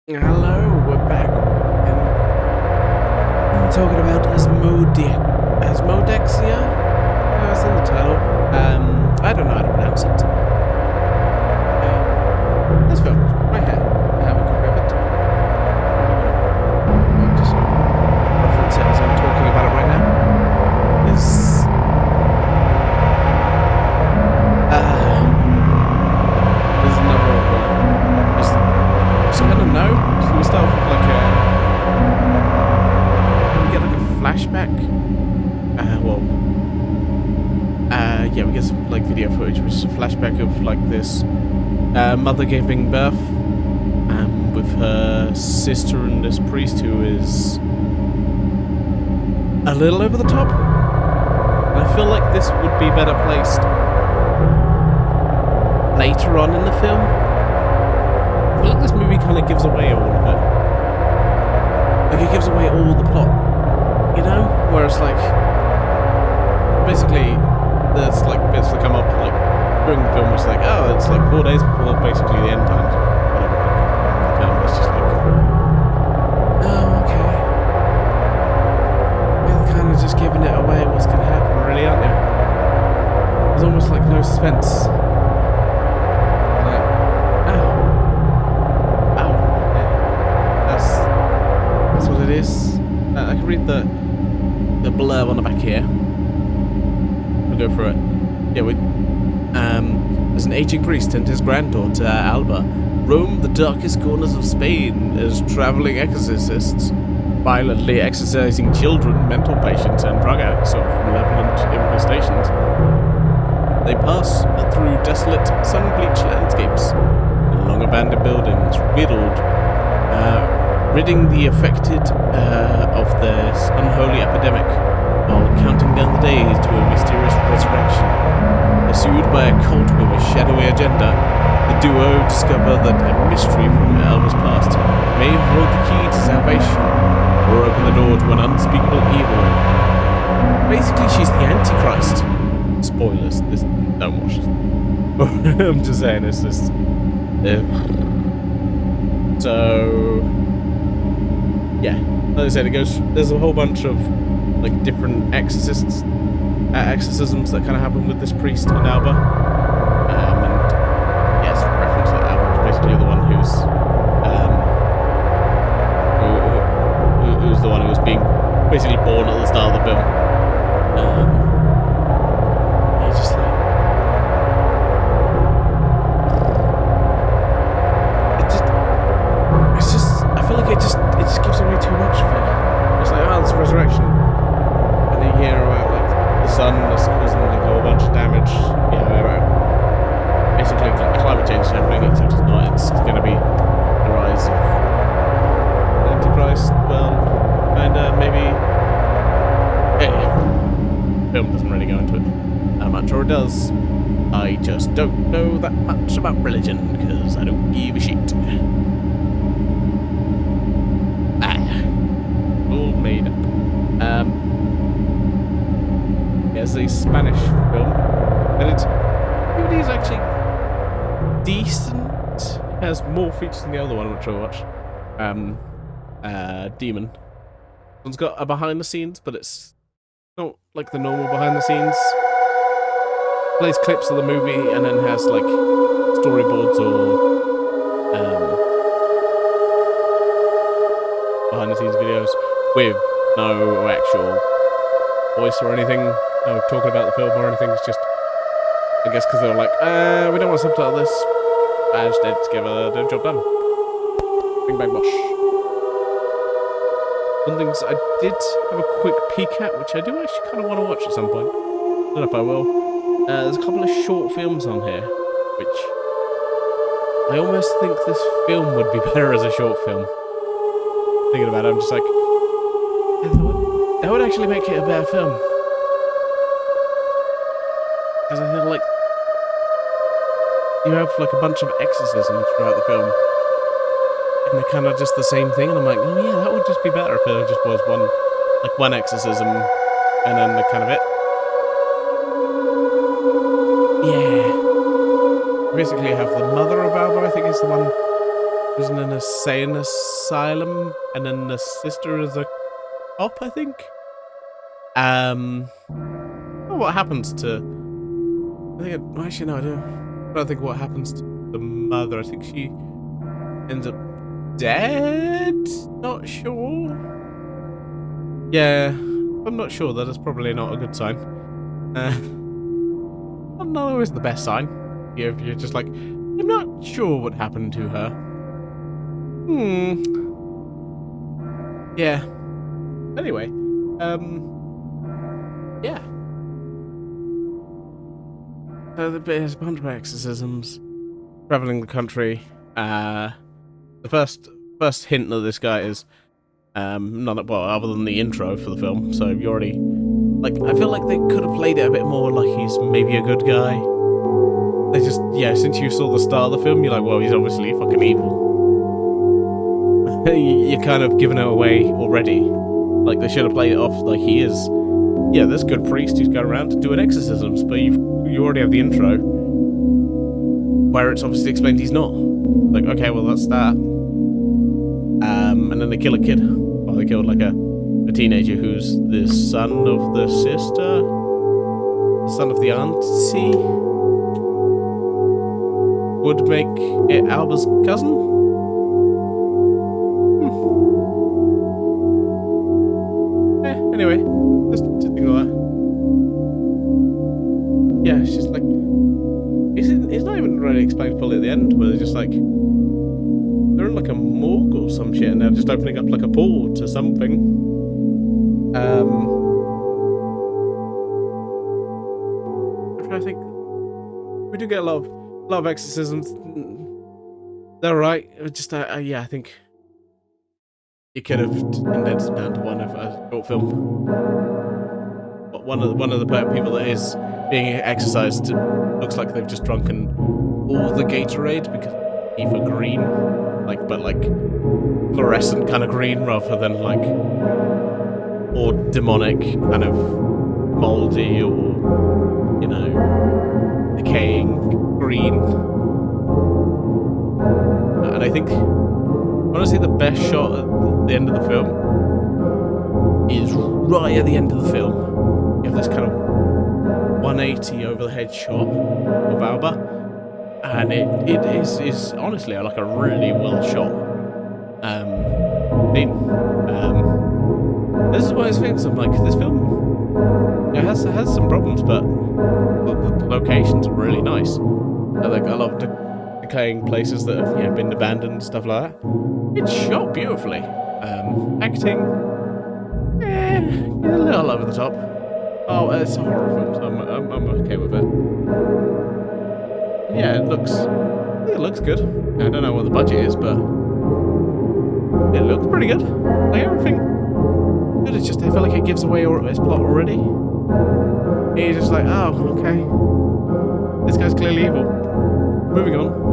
Hello, we're back, and I'm talking about Asmodexia. It's in the title. I don't know how to pronounce it. This film, right here. I have a copy of it. I'm just reference it as I'm talking about it right now. Is another just kind of know. So we start off with we get like a flashback. Yeah, we get some like video footage, which is a flashback of like this mother giving birth, with her sister and this priest who is a little over the top. And I feel like this would be better placed later on in the film. I feel like this movie kind of gives away all of it. Like, it gives away all the plot, you know? Whereas, like, basically, there's, like, bits that come up, like, during the film, it's like, oh, it's, like, 4 days before, basically, the end times, whatever, like, the term, it's just like, oh, okay. You're kind of just giving it away what's gonna happen, really, aren't you? There's almost, like, no suspense. It is. I can read the blurb on the back here. We'll go through it. Yeah, as an aging priest and his granddaughter Alba roam the darkest corners of Spain as traveling exorcists, violently exorcising children, mental patients, and drug addicts of malevolent infestations. They pass through desolate, sun-bleached landscapes, long abandoned buildings, ridding the affected of this unholy epidemic, while counting down the days to a mysterious resurrection. Pursued by a cult with a shadowy agenda, the duo discover that a mystery from Alba's past may hold the key to salvation, or open the door to an unspeakable evil. Basically, she's the Antichrist. Spoilers. Don't watch this. I'm just saying, it's just... So... yeah, like I said, there's a whole bunch of like different exorcisms that kind of happen with this priest and Alba, and yes, reference to Alba is basically the one who's the one who was being basically born at the start of the film. It's just like I feel like it just gives away too much of it. It's like, oh, it's a resurrection, and then you hear about like the sun that's causing like a whole bunch of damage. You know, basically like, climate change is happening, except it's not. It's going to be the rise of the Antichrist. Well, and maybe film doesn't really go into it that much, or it does. I just don't know that much about religion because I don't give a shit. Made up. It's a Spanish film, and it is actually decent. It has more features than the other one, which I watched. Demon. This one's got a behind the scenes, but it's not like the normal behind the scenes. It plays clips of the movie and then has like storyboards or behind the scenes videos with no actual voice or anything, no talking about the film or anything. It's just, I guess, because they were like, we don't want to subtitle this. I just did it together, the job done. Bing bang bosh. One thing I did have a quick peek at, which I do actually kind of want to watch at some point. I don't know if I will. There's a couple of short films on here, which I almost think this film would be better as a short film. Thinking about it, I'm just like, that would actually make it a better film. Because I feel like you have like a bunch of exorcisms throughout the film, and they're kind of just the same thing. And I'm like, oh yeah, that would just be better if it just was one exorcism, and then the kind of it. Yeah. Basically, you have the mother of Alba, I think is the one was in an insane asylum, and then the sister is a cop, I think. What happens to? I think actually no, I don't think what happens to the mother. I think she ends up dead. Not sure. Yeah, I'm not sure. That is probably not a good sign. Not always the best sign. If you're just like, I'm not sure what happened to her. Yeah. Anyway, yeah. So there's a bunch of exorcisms, traveling the country. The first hint that this guy is other than the intro for the film. So you already I feel like they could have played it a bit more like he's maybe a good guy. They just since you saw the start of the film, you're like, well, he's obviously fucking evil. You're kind of giving it away already. Like they should have played it off like he is. Yeah, this good priest who's going around doing exorcisms, but you already have the intro where it's obviously explained he's not. Like, okay, well that's that. And then they kill a kid. Well, they killed like a teenager who's the son of the sister, son of the auntie. Would make it Alba's cousin. Anyway, just ignore that. Yeah, it's just like it's not even really explained fully at the end, but they're just like they're in like a morgue or some shit, and they're just opening up like a portal to something. I'm trying to think. We do get a lot of exorcisms. They're right. Just yeah, I think. You could have condensed it down to one of a short film. But one of the people that is being exercised looks like they've just drunken all the Gatorade because it's green, but fluorescent kind of green rather than or demonic kind of moldy or decaying green. And I think. Honestly, the best shot at the end of the film is right at the end of the film. You have this kind of 180 over the head shot of Alba, and it is honestly like a really well shot scene. This is one of those things. I'm like, this film has some problems, but the locations are really nice. I love decaying places that have been abandoned and stuff like that. It's shot beautifully. Acting, a little over the top. Oh, it's a horror film, so I'm okay with it. Yeah, it looks good. I don't know what the budget is, but it looks pretty good. Like everything good. It's just I feel like it gives away its plot already. You're just like, oh, okay. This guy's clearly evil. Moving on.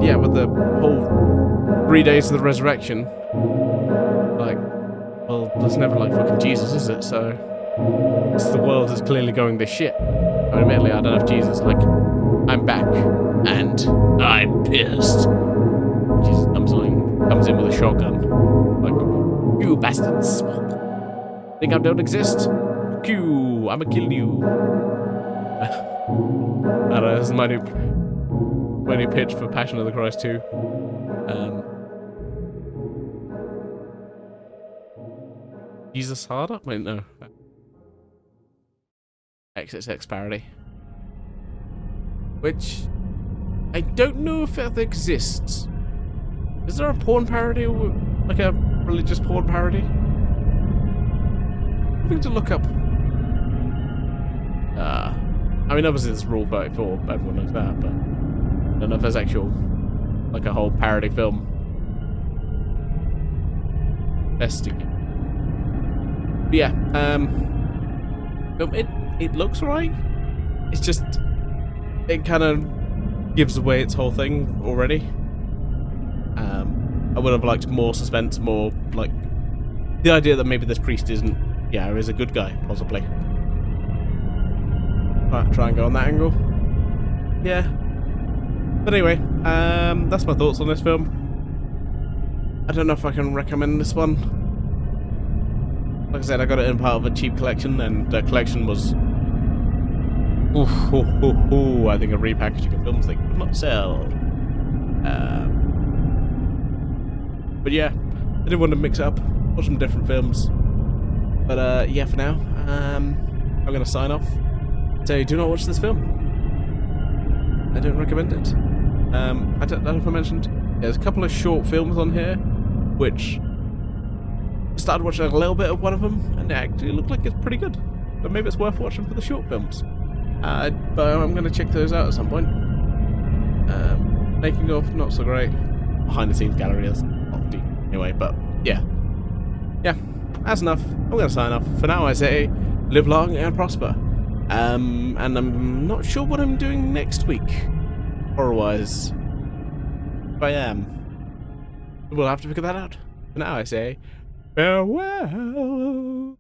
Yeah, with the whole 3 days of the resurrection, well, that's never fucking Jesus, is it? So, the world is clearly going to shit. Admittedly, I don't know if Jesus, I'm back, and I'm pissed. Jesus comes in with a shotgun. You bastards. Think I don't exist? Q, I'ma kill you. I don't know, this is my new pitch for Passion of the Christ 2. Jesus harder? Wait, no. XXX parody. Which I don't know if it exists. Is there a porn parody or a religious porn parody? I think to look up. I mean, obviously there's Rule 34, everyone knows that, but I don't know if there's actual, a whole parody film. Investigate. But yeah, it looks right. It's just, it kind of gives away its whole thing already. I would have liked more suspense, more, the idea that maybe this priest is a good guy, possibly. Try and go on that angle. Yeah. But anyway, that's my thoughts on this film. I don't know if I can recommend this one. Like I said, I got it in part of a cheap collection, and the collection was... I think a repackaging of films they could not sell. But yeah, I did want to mix it up, watch some different films. But yeah, for now, I'm going to sign off. So do not watch this film. I don't recommend it. I don't know if I mentioned, there's a couple of short films on here, which I started watching a little bit of one of them, and it actually looked like it's pretty good. But maybe it's worth watching for the short films. But I'm going to check those out at some point. Making of, not so great. Behind the scenes gallery is lofty. Anyway, but yeah. Yeah, that's enough. I'm going to sign off. For now, I say, live long and prosper. And I'm not sure what I'm doing next week, horror-wise. If I am, we'll have to figure that out. For now, I say, farewell.